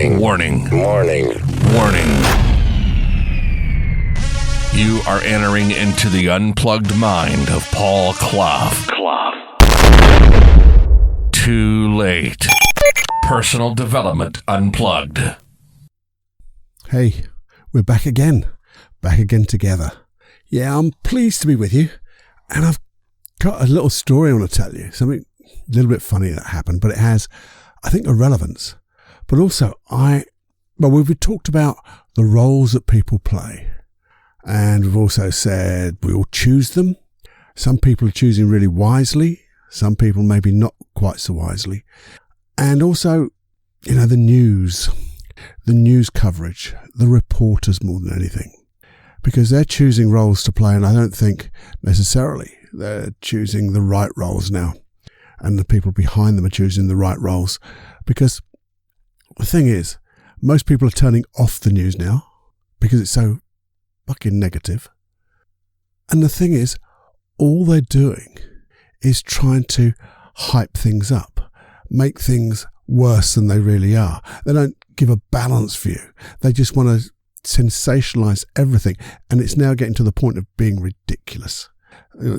Warning. Warning. Warning. Warning. You are entering into the unplugged mind of Paul Clough. Too late. Personal Development Unplugged. Hey, we're back again together. Yeah, I'm pleased to be with you, and I've got a little story I want to tell you, something a little bit funny that happened, but it has, I think, a relevance. But also, we've talked about the roles that people play, and we've also said we all choose them. Some people are choosing really wisely, some people maybe not quite so wisely. And also, the news coverage, the reporters more than anything, because they're choosing roles to play, and I don't think necessarily they're choosing the right roles now, and the people behind them are choosing the right roles, because the thing is, most people are turning off the news now because it's so fucking negative. And the thing is, all they're doing is trying to hype things up, make things worse than they really are. They don't give a balanced view. They just want to sensationalize everything, and it's now getting to the point of being ridiculous.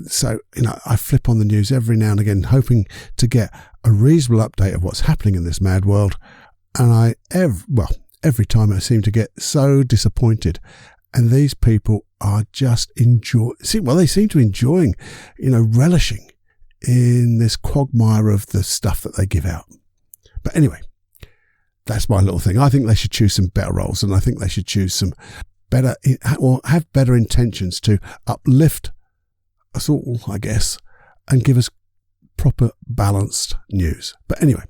So, I flip on the news every now and again, hoping to get a reasonable update of what's happening in this mad world. And every time I seem to get so disappointed. And these people are just they seem to be enjoying, relishing in this quagmire of the stuff that they give out. But anyway, that's my little thing. I think they should choose some better roles, and I think they should choose some better, or have better intentions to uplift us all, I guess, and give us proper balanced news. But anyway,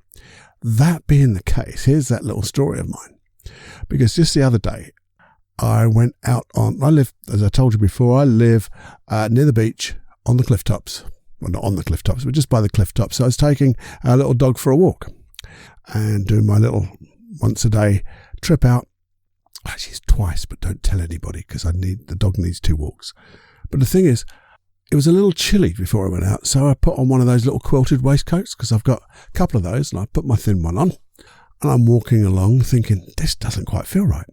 that being the case, here's that little story of mine. Because just the other day, I went out as I told you before, I live near the beach on the cliff tops. Well, not on the cliff tops, but just by the cliff tops. So I was taking our little dog for a walk and doing my little once a day trip out. Actually, it's twice, but don't tell anybody, because the dog needs 2 walks. But the thing is, it was a little chilly before I went out, so I put on one of those little quilted waistcoats, because I've got a couple of those, and I put my thin one on, and I'm walking along thinking, this doesn't quite feel right.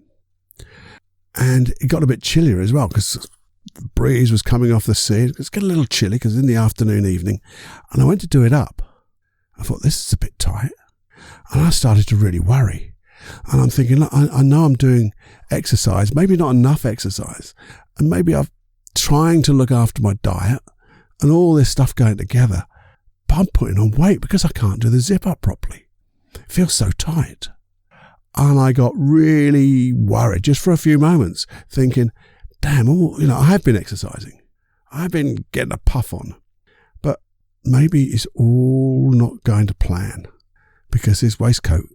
And it got a bit chillier as well, because the breeze was coming off the sea. It's getting a little chilly because in the afternoon, evening, and I went to do it up. I thought, this is a bit tight, and I started to really worry. And I'm thinking, look, I know I'm doing exercise, maybe not enough exercise, and maybe I'm trying to look after my diet and all this stuff going together, but I'm putting on weight because I can't do the zip up properly. It feels so tight. And I got really worried just for a few moments, thinking, damn, I have been exercising. I've been getting a puff on, but maybe it's all not going to plan, because this waistcoat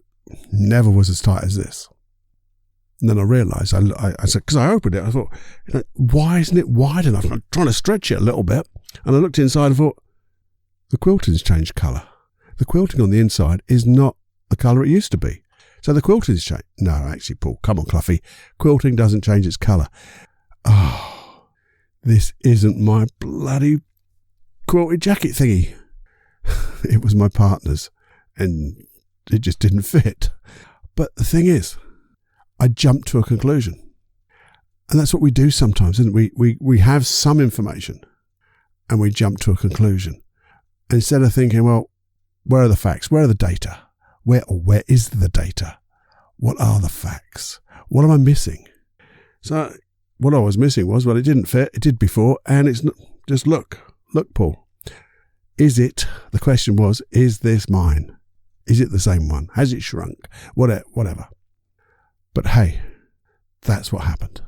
never was as tight as this. And then I realised, I said, because I opened it, I thought, why isn't it wide enough? I'm trying to stretch it a little bit. And I looked inside and thought, the quilting's changed colour. The quilting on the inside is not the colour it used to be. So the quilting's changed. No, actually, Paul, come on, Cluffy. Quilting doesn't change its colour. Oh, this isn't my bloody quilted jacket thingy. It was my partner's, and it just didn't fit. But the thing is, I jumped to a conclusion. And that's what we do sometimes, isn't it? We have some information and we jump to a conclusion. And instead of thinking, well, where are the facts? Where are the data? Where is the data? What are the facts? What am I missing? So what I was missing was, well, it didn't fit. It did before. And it's not, just look, Paul. The question was, is this mine? Is it the same one? Has it shrunk? Whatever. But hey, that's what happened.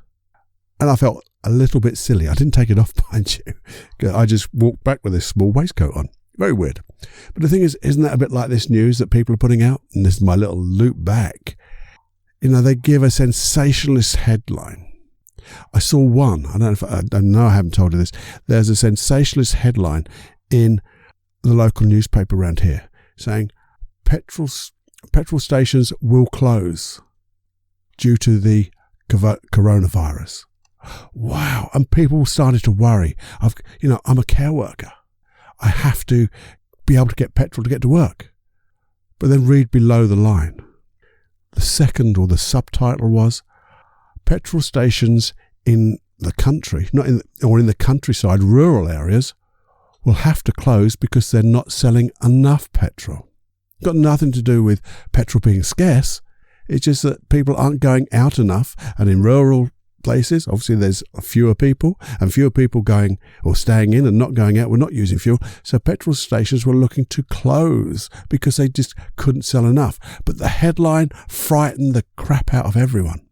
And I felt a little bit silly. I didn't take it off behind you. I just walked back with this small waistcoat on. Very weird. But the thing is, isn't that a bit like this news that people are putting out? And this is my little loop back. They give a sensationalist headline. I saw one. I haven't told you this. There's a sensationalist headline in the local newspaper around here saying petrol stations will close due to the coronavirus. Wow. And people started to worry. I'm a care worker. I have to be able to get petrol to get to work. But then read below the line. the second or the subtitle was, petrol stations in the country, in the countryside, rural areas, will have to close because they're not selling enough petrol. Got nothing to do with petrol being scarce. It's just that people aren't going out enough, and in rural places, obviously there's fewer people, and fewer people going or staying in and not going out. We're not using fuel. So petrol stations were looking to close because they just couldn't sell enough. But the headline frightened the crap out of everyone.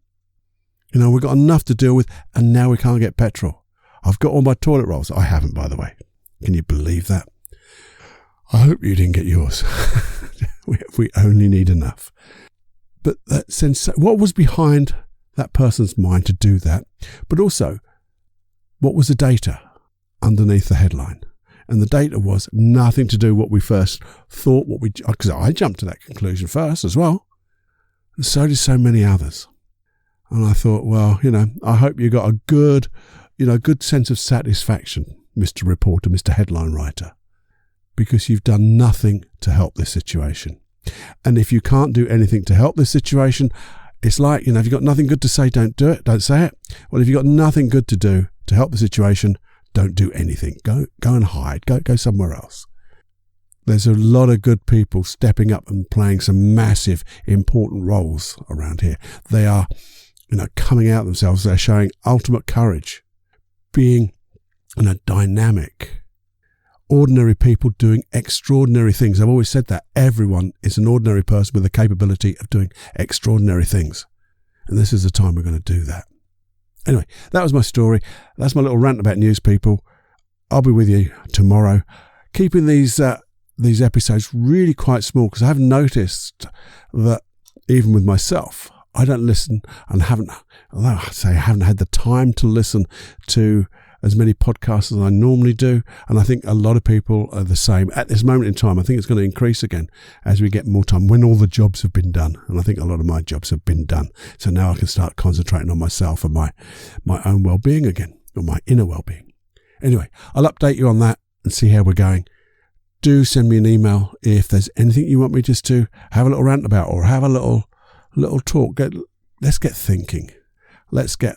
We've got enough to deal with, and now we can't get petrol. I've got all my toilet rolls. I haven't, by the way. Can you believe that? I hope you didn't get yours. We only need enough. But what was behind that person's mind to do that? But also, what was the data underneath the headline? And the data was nothing to do with what we first thought, because I jumped to that conclusion first as well. And so did so many others. And I thought, well, I hope you got a good sense of satisfaction, Mr. Reporter, Mr. Headline Writer, because you've done nothing to help this situation. And if you can't do anything to help this situation, it's like, if you've got nothing good to say, don't do it, don't say it. Well, if you've got nothing good to do to help the situation, don't do anything. Go and hide. Go somewhere else. There's a lot of good people stepping up and playing some massive, important roles around here. They are, coming out themselves. They're showing ultimate courage, being, dynamic, ordinary people doing extraordinary things. I've always said that everyone is an ordinary person with the capability of doing extraordinary things. And this is the time we're going to do that. Anyway, that was my story. That's my little rant about news, people. I'll be with you tomorrow, keeping these episodes really quite small, because I have noticed that even with myself, I don't listen and haven't had the time to listen to as many podcasts as I normally do. And I think a lot of people are the same at this moment in time. I think it's going to increase again as we get more time, when all the jobs have been done. And I think a lot of my jobs have been done. So now I can start concentrating on myself and my own well-being again, or my inner well-being. Anyway, I'll update you on that and see how we're going. Do send me an email if there's anything you want me just to have a little rant about, or have a little talk. Let's get thinking. Let's get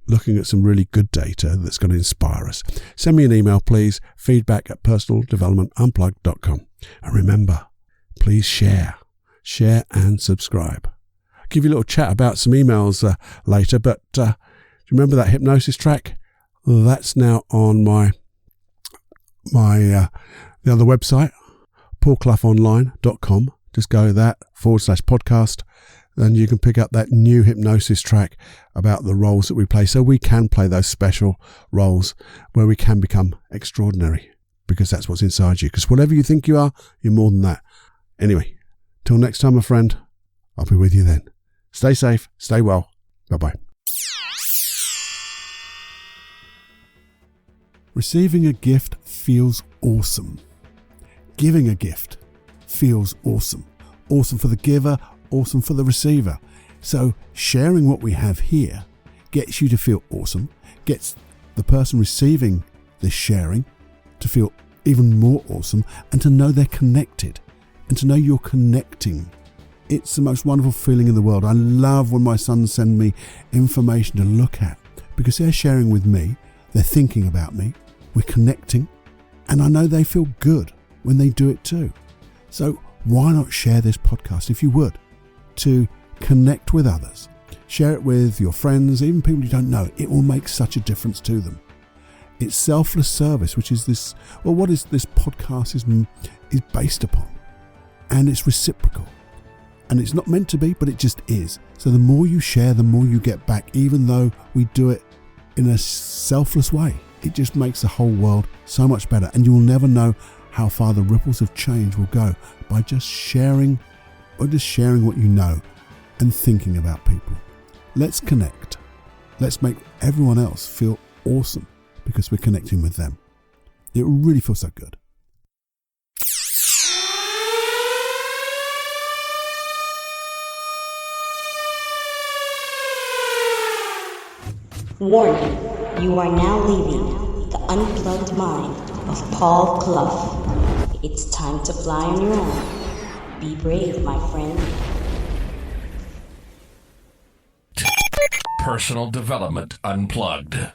looking at some really good data that's going to inspire us. Send me an email, please. feedback@personaldevelopmentunplugged.com. And remember, please share and subscribe. I'll give you a little chat about some emails later, but do you remember that hypnosis track? That's now on my the other website, paulcloughonline.com. Just go that /podcast. Then you can pick up that new hypnosis track about the roles that we play, so we can play those special roles where we can become extraordinary, because that's what's inside you. Because whatever you think you are, you're more than that. Anyway, till next time, my friend, I'll be with you then. Stay safe, stay well. Bye-bye. Receiving a gift feels awesome. Giving a gift feels awesome. Awesome for the giver, awesome for the receiver. So sharing what we have here gets you to feel awesome, gets the person receiving this sharing to feel even more awesome, and to know they're connected, and to know you're connecting. It's the most wonderful feeling in the world. I love when my sons send me information to look at, because they're sharing with me, they're thinking about me, we're connecting, and I know they feel good when they do it too. So why not share this podcast, if you would, to connect with others? Share it with your friends, even people you don't know. It will make such a difference to them. It's selfless service, which is this, well, what is this podcast is based upon. And it's reciprocal. And it's not meant to be, but it just is. So the more you share, the more you get back, even though we do it in a selfless way. It just makes the whole world so much better. And you will never know how far the ripples of change will go by just sharing what you know and thinking about people. Let's connect. Let's make everyone else feel awesome because we're connecting with them. It will really feel so good. Warning, you are now leaving the unplugged mind of Paul Clough. It's time to fly on your own. Be brave, my friend. Personal Development Unplugged.